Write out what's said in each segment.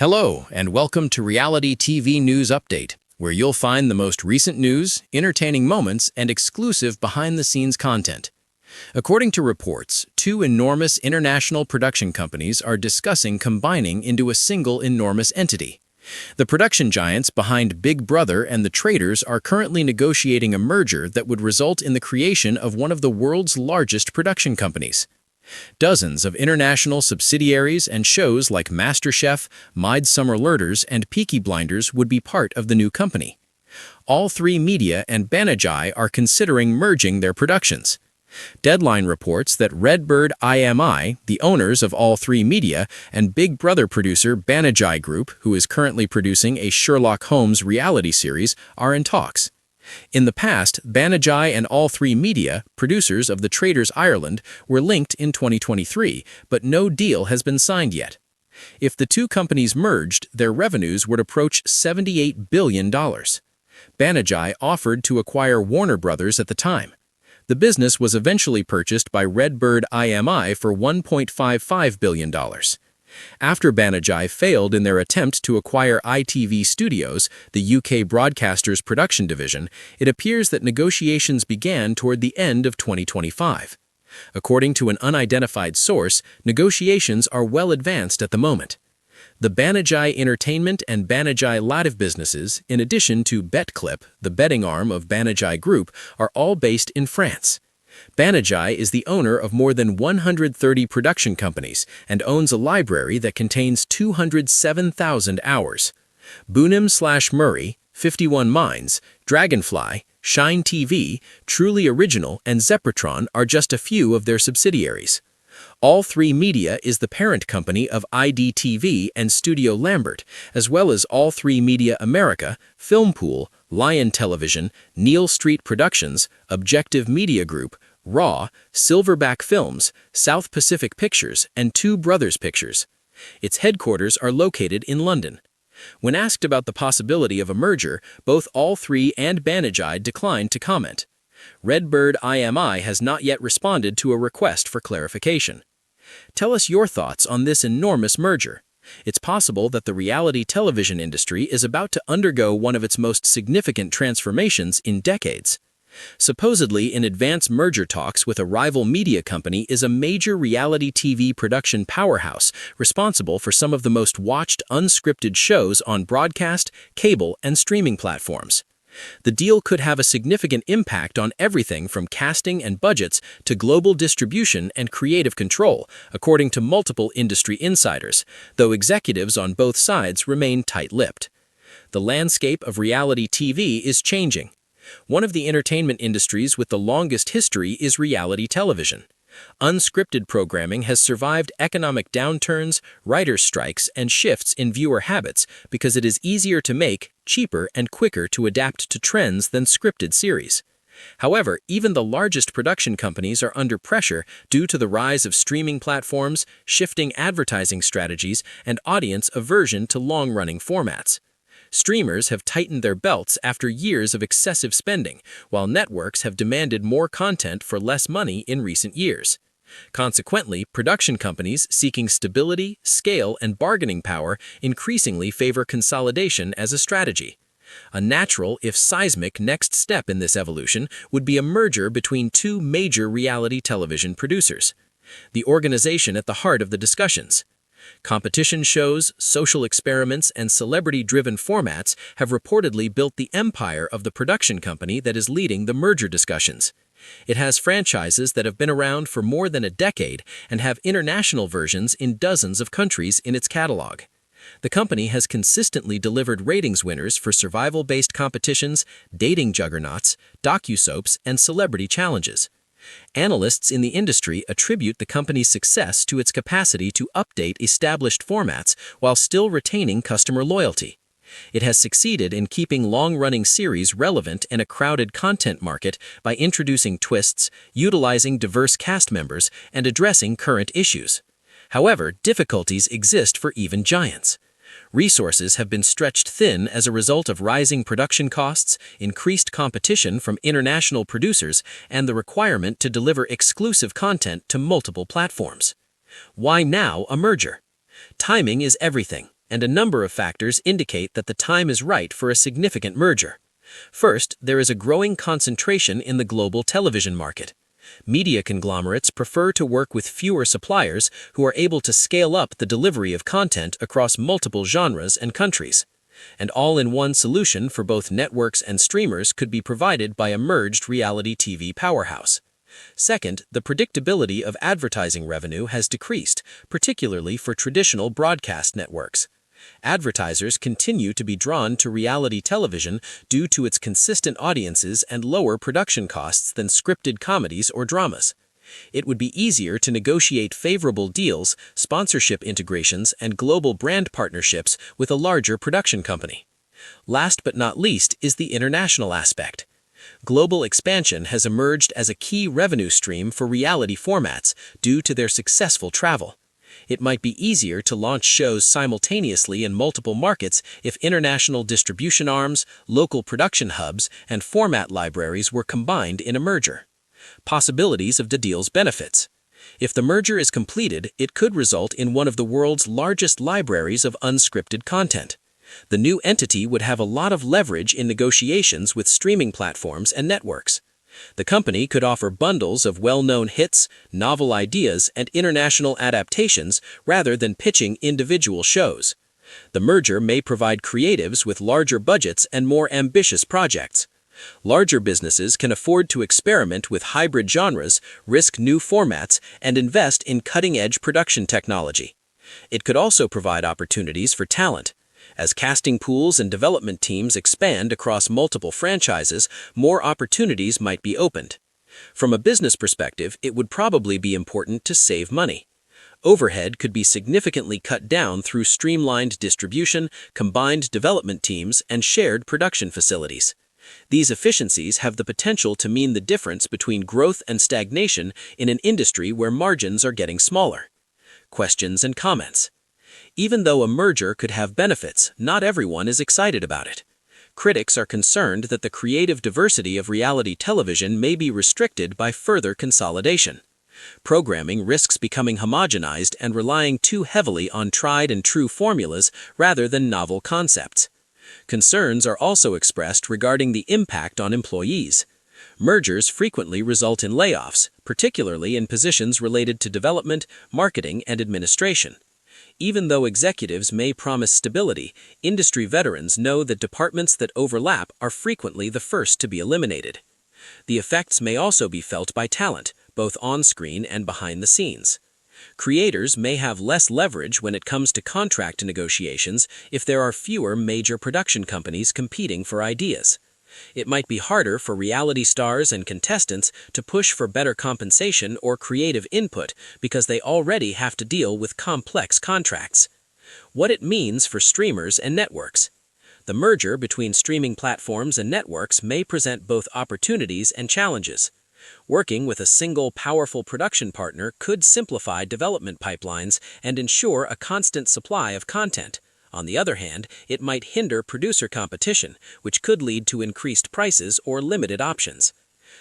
Hello, and welcome to Reality TV News Update, where you'll find the most recent news, entertaining moments, and exclusive behind-the-scenes content. According to reports, two enormous international production companies are discussing combining into a single enormous entity. The production giants behind Big Brother and The Traitors are currently negotiating a merger that would result in the creation of one of the world's largest production companies. Dozens of international subsidiaries and shows like MasterChef, Midsummer Murders, and Peaky Blinders would be part of the new company. All3 Media and Banijay are considering merging their productions. Deadline reports that Redbird IMI, the owners of All3 Media, and Big Brother producer Banijay Group, who is currently producing a Sherlock Holmes reality series, are in talks. In the past, Banijay and All3 Media, producers of The Traitors Ireland, were linked in 2023, but no deal has been signed yet. If the two companies merged, their revenues would approach $78 billion. Banijay offered to acquire Warner Brothers at the time. The business was eventually purchased by Redbird IMI for $1.55 billion. After Banijay failed in their attempt to acquire ITV Studios, the UK broadcaster's production division, it appears that negotiations began toward the end of 2025. According to an unidentified source, negotiations are well advanced at the moment. The Banijay Entertainment and Banijay Live businesses, in addition to BetClip, the betting arm of Banijay Group, are all based in France. Banijay is the owner of more than 130 production companies and owns a library that contains 207,000 hours. Boonim/Murray, 51 Minds, Dragonfly, Shine TV, Truly Original, and Zeppotron are just a few of their subsidiaries. All3 Media is the parent company of IDTV and Studio Lambert, as well as All3 Media America, Filmpool, Lion Television, Neal Street Productions, Objective Media Group, Raw, Silverback Films, South Pacific Pictures, and Two Brothers Pictures. Its headquarters are located in London. When asked about the possibility of a merger, both All3 and Banijay declined to comment. Redbird IMI has not yet responded to a request for clarification. Tell us your thoughts on this enormous merger. It's possible that the reality television industry is about to undergo one of its most significant transformations in decades. Supposedly in advanced merger talks with a rival media company is a major reality TV production powerhouse responsible for some of the most watched unscripted shows on broadcast, cable, and streaming platforms. The deal could have a significant impact on everything from casting and budgets to global distribution and creative control, according to multiple industry insiders, though executives on both sides remain tight-lipped. The landscape of reality TV is changing. One of the entertainment industries with the longest history is reality television. Unscripted programming has survived economic downturns, writers' strikes, and shifts in viewer habits because it is easier to make, cheaper, and quicker to adapt to trends than scripted series. However, even the largest production companies are under pressure due to the rise of streaming platforms, shifting advertising strategies, and audience aversion to long-running formats. Streamers have tightened their belts after years of excessive spending, while networks have demanded more content for less money in recent years. Consequently, production companies seeking stability, scale, and bargaining power increasingly favor consolidation as a strategy. A natural, if seismic, next step in this evolution would be a merger between two major reality television producers. The organization at the heart of the discussions. Competition shows, social experiments, and celebrity-driven formats have reportedly built the empire of the production company that is leading the merger discussions. It has franchises that have been around for more than a decade and have international versions in dozens of countries in its catalog. The company has consistently delivered ratings winners for survival-based competitions, dating juggernauts, docusoaps, and celebrity challenges. Analysts in the industry attribute the company's success to its capacity to update established formats while still retaining customer loyalty. It has succeeded in keeping long-running series relevant in a crowded content market by introducing twists, utilizing diverse cast members, and addressing current issues. However, difficulties exist for even giants. Resources have been stretched thin as a result of rising production costs, increased competition from international producers, and the requirement to deliver exclusive content to multiple platforms. Why now a merger? Timing is everything. and a number of factors indicate that the time is right for a significant merger. First, there is a growing concentration in the global television market. Media conglomerates prefer to work with fewer suppliers who are able to scale up the delivery of content across multiple genres and countries. An all-in-one solution for both networks and streamers could be provided by a merged reality TV powerhouse. Second, the predictability of advertising revenue has decreased, particularly for traditional broadcast networks. Advertisers continue to be drawn to reality television due to its consistent audiences and lower production costs than scripted comedies or dramas. It would be easier to negotiate favorable deals, sponsorship integrations, and global brand partnerships with a larger production company. Last but not least is the international aspect. Global expansion has emerged as a key revenue stream for reality formats due to their successful travel. It might be easier to launch shows simultaneously in multiple markets if international distribution arms, local production hubs, and format libraries were combined in a merger. Possibilities of the deal's benefits. If the merger is completed, it could result in one of the world's largest libraries of unscripted content. The new entity would have a lot of leverage in negotiations with streaming platforms and networks. The company could offer bundles of well-known hits, novel ideas, and international adaptations rather than pitching individual shows. The merger may provide creatives with larger budgets and more ambitious projects. Larger businesses can afford to experiment with hybrid genres, risk new formats, and invest in cutting-edge production technology. It could also provide opportunities for talent. As casting pools and development teams expand across multiple franchises, more opportunities might be opened. From a business perspective, it would probably be important to save money. Overhead could be significantly cut down through streamlined distribution, combined development teams, and shared production facilities. These efficiencies have the potential to mean the difference between growth and stagnation in an industry where margins are getting smaller. Questions and comments. Even though a merger could have benefits, not everyone is excited about it. Critics are concerned that the creative diversity of reality television may be restricted by further consolidation. Programming risks becoming homogenized and relying too heavily on tried-and-true formulas rather than novel concepts. Concerns are also expressed regarding the impact on employees. Mergers frequently result in layoffs, particularly in positions related to development, marketing, and administration. Even though executives may promise stability, industry veterans know that departments that overlap are frequently the first to be eliminated. The effects may also be felt by talent, both on-screen and behind the scenes. Creators may have less leverage when it comes to contract negotiations if there are fewer major production companies competing for ideas. It might be harder for reality stars and contestants to push for better compensation or creative input because they already have to deal with complex contracts. What it means for streamers and networks. The merger between streaming platforms and networks may present both opportunities and challenges. Working with a single powerful production partner could simplify development pipelines and ensure a constant supply of content. On the other hand, it might hinder producer competition, which could lead to increased prices or limited options.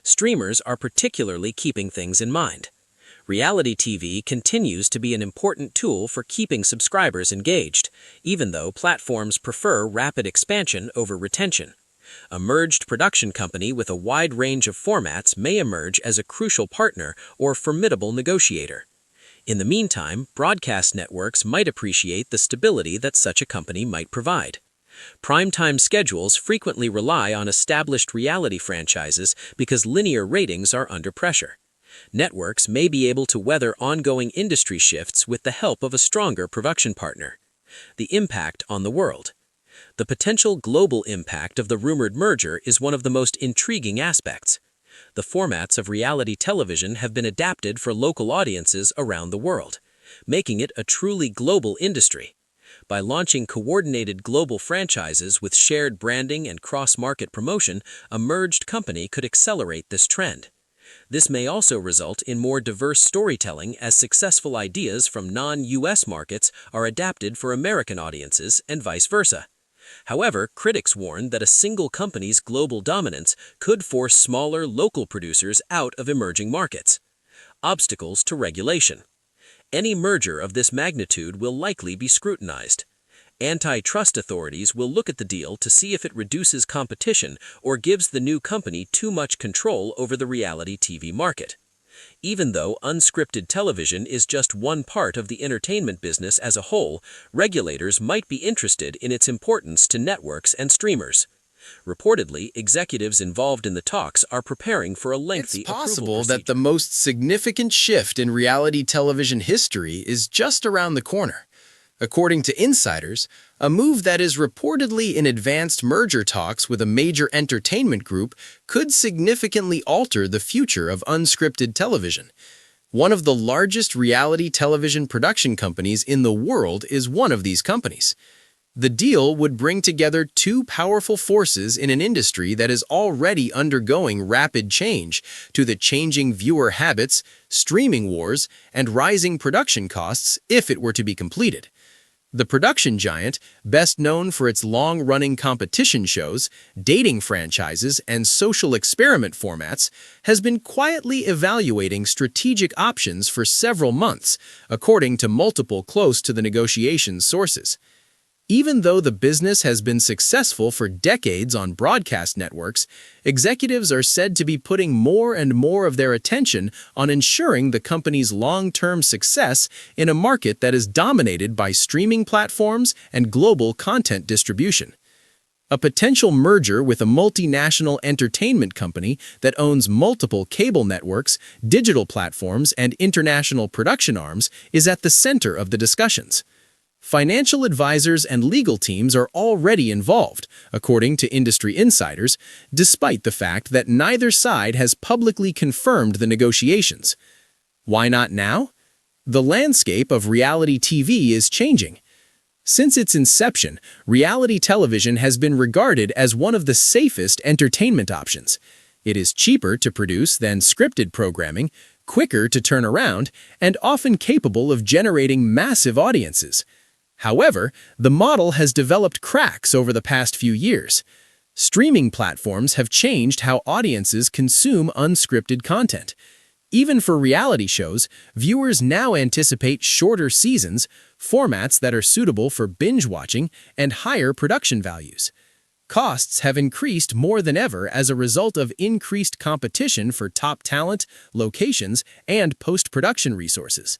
Streamers are particularly keeping things in mind. Reality TV continues to be an important tool for keeping subscribers engaged, even though platforms prefer rapid expansion over retention. A merged production company with a wide range of formats may emerge as a crucial partner or formidable negotiator. In the meantime, broadcast networks might appreciate the stability that such a company might provide. Primetime schedules frequently rely on established reality franchises because linear ratings are under pressure. Networks may be able to weather ongoing industry shifts with the help of a stronger production partner. The impact on the world. The potential global impact of the rumored merger is one of the most intriguing aspects. The formats of reality television have been adapted for local audiences around the world, making it a truly global industry. By launching coordinated global franchises with shared branding and cross-market promotion, a merged company could accelerate this trend. This may also result in more diverse storytelling as successful ideas from non-US markets are adapted for American audiences and vice versa. However, critics warn that a single company's global dominance could force smaller local producers out of emerging markets. Obstacles to regulation. Any merger of this magnitude will likely be scrutinized. Antitrust authorities will look at the deal to see if it reduces competition or gives the new company too much control over the reality TV market. Even though unscripted television is just one part of the entertainment business as a whole, regulators might be interested in its importance to networks and streamers. Reportedly, executives involved in the talks are preparing for a lengthy approval procedure. It's possible that the most significant shift in reality television history is just around the corner. According to insiders, a move that is reportedly in advanced merger talks with a major entertainment group could significantly alter the future of unscripted television. One of the largest reality television production companies in the world is one of these companies. The deal would bring together two powerful forces in an industry that is already undergoing rapid change to the changing viewer habits, streaming wars, and rising production costs if it were to be completed. The production giant, best known for its long-running competition shows, dating franchises, and social experiment formats, has been quietly evaluating strategic options for several months, according to multiple close-to-the-negotiations sources. Even though the business has been successful for decades on broadcast networks, executives are said to be putting more and more of their attention on ensuring the company's long-term success in a market that is dominated by streaming platforms and global content distribution. A potential merger with a multinational entertainment company that owns multiple cable networks, digital platforms, and international production arms is at the center of the discussions. Financial advisors and legal teams are already involved, according to industry insiders, despite the fact that neither side has publicly confirmed the negotiations. Why not now? The landscape of reality TV is changing. Since its inception, reality television has been regarded as one of the safest entertainment options. It is cheaper to produce than scripted programming, quicker to turn around, and often capable of generating massive audiences. However, the model has developed cracks over the past few years. Streaming platforms have changed how audiences consume unscripted content. Even for reality shows, viewers now anticipate shorter seasons, formats that are suitable for binge-watching, and higher production values. Costs have increased more than ever as a result of increased competition for top talent, locations, and post-production resources.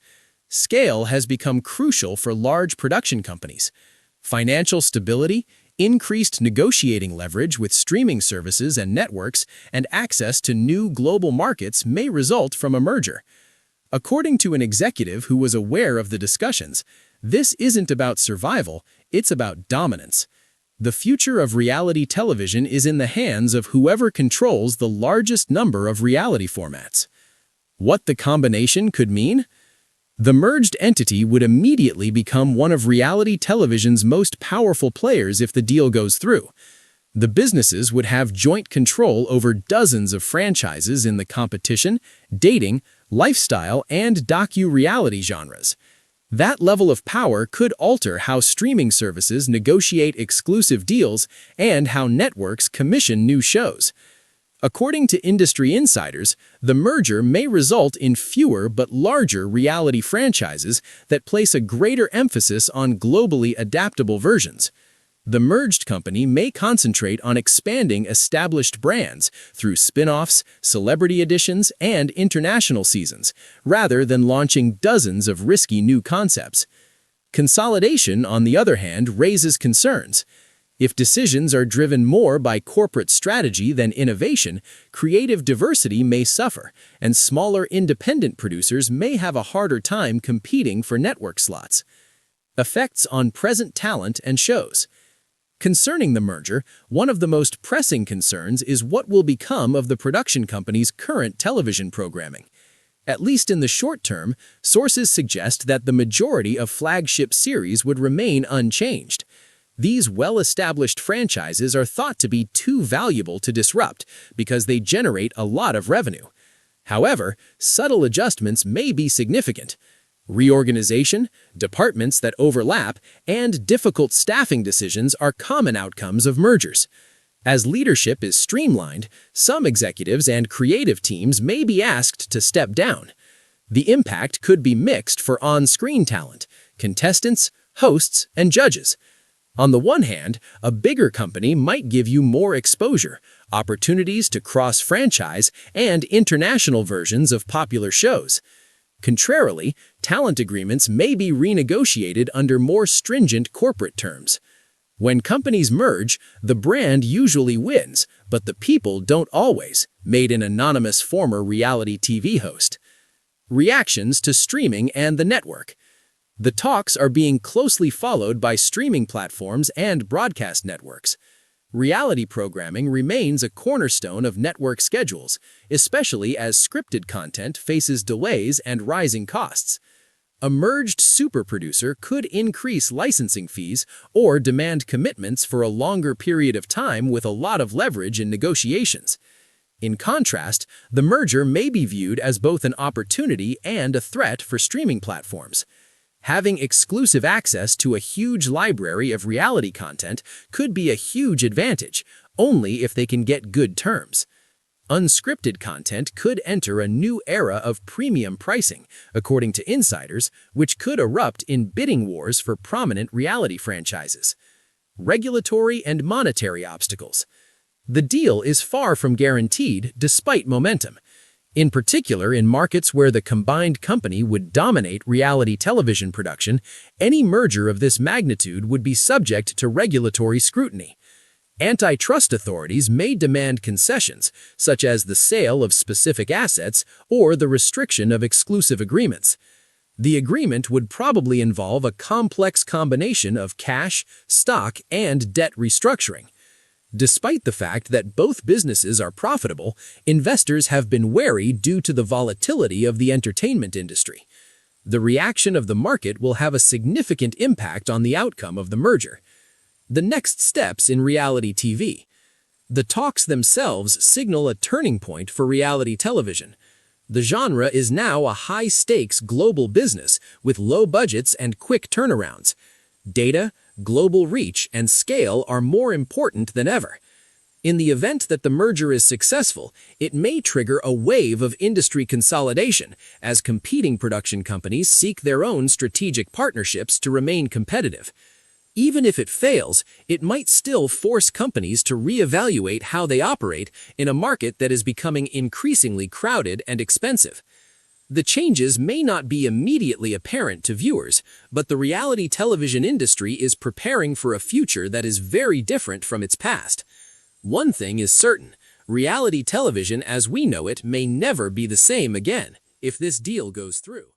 Scale has become crucial for large production companies. Financial stability, increased negotiating leverage with streaming services and networks, and access to new global markets may result from a merger. According to an executive who was aware of the discussions, this isn't about survival, it's about dominance. The future of reality television is in the hands of whoever controls the largest number of reality formats. What the combination could mean? The merged entity would immediately become one of reality television's most powerful players if the deal goes through. The businesses would have joint control over dozens of franchises in the competition, dating, lifestyle, and docu-reality genres. That level of power could alter how streaming services negotiate exclusive deals and how networks commission new shows. According to industry insiders, the merger may result in fewer but larger reality franchises that place a greater emphasis on globally adaptable versions. The merged company may concentrate on expanding established brands through spin-offs, celebrity editions, and international seasons, rather than launching dozens of risky new concepts. Consolidation, on the other hand, raises concerns. If decisions are driven more by corporate strategy than innovation, creative diversity may suffer, and smaller independent producers may have a harder time competing for network slots. Effects on present talent and shows. Concerning the merger, one of the most pressing concerns is what will become of the production company's current television programming. At least in the short term, sources suggest that the majority of flagship series would remain unchanged. These well-established franchises are thought to be too valuable to disrupt because they generate a lot of revenue. However, subtle adjustments may be significant. Reorganization, departments that overlap, and difficult staffing decisions are common outcomes of mergers. As leadership is streamlined, some executives and creative teams may be asked to step down. The impact could be mixed for on-screen talent, contestants, hosts, and judges. On the one hand, a bigger company might give you more exposure, opportunities to cross-franchise, and international versions of popular shows. Contrarily, talent agreements may be renegotiated under more stringent corporate terms. When companies merge, the brand usually wins, but the people don't always, made an anonymous former reality TV host. Reactions to streaming and the network. The talks are being closely followed by streaming platforms and broadcast networks. Reality programming remains a cornerstone of network schedules, especially as scripted content faces delays and rising costs. A merged superproducer could increase licensing fees or demand commitments for a longer period of time with a lot of leverage in negotiations. In contrast, the merger may be viewed as both an opportunity and a threat for streaming platforms. Having exclusive access to a huge library of reality content could be a huge advantage, only if they can get good terms. Unscripted content could enter a new era of premium pricing, according to insiders, which could erupt in bidding wars for prominent reality franchises. Regulatory and monetary obstacles. The deal is far from guaranteed despite momentum. In particular, in markets where the combined company would dominate reality television production, any merger of this magnitude would be subject to regulatory scrutiny. Antitrust authorities may demand concessions, such as the sale of specific assets or the restriction of exclusive agreements. The agreement would probably involve a complex combination of cash, stock, and debt restructuring. Despite the fact that both businesses are profitable, investors have been wary due to the volatility of the entertainment industry. The reaction of the market will have a significant impact on the outcome of the merger. The next steps in reality TV. The talks themselves signal a turning point for reality television. The genre is now a high-stakes global business with low budgets and quick turnarounds. Data, global reach, and scale are more important than ever. In the event that the merger is successful, it may trigger a wave of industry consolidation as competing production companies seek their own strategic partnerships to remain competitive. Even if it fails, it might still force companies to reevaluate how they operate in a market that is becoming increasingly crowded and expensive. The changes may not be immediately apparent to viewers, but the reality television industry is preparing for a future that is very different from its past. One thing is certain, reality television as we know it may never be the same again if this deal goes through.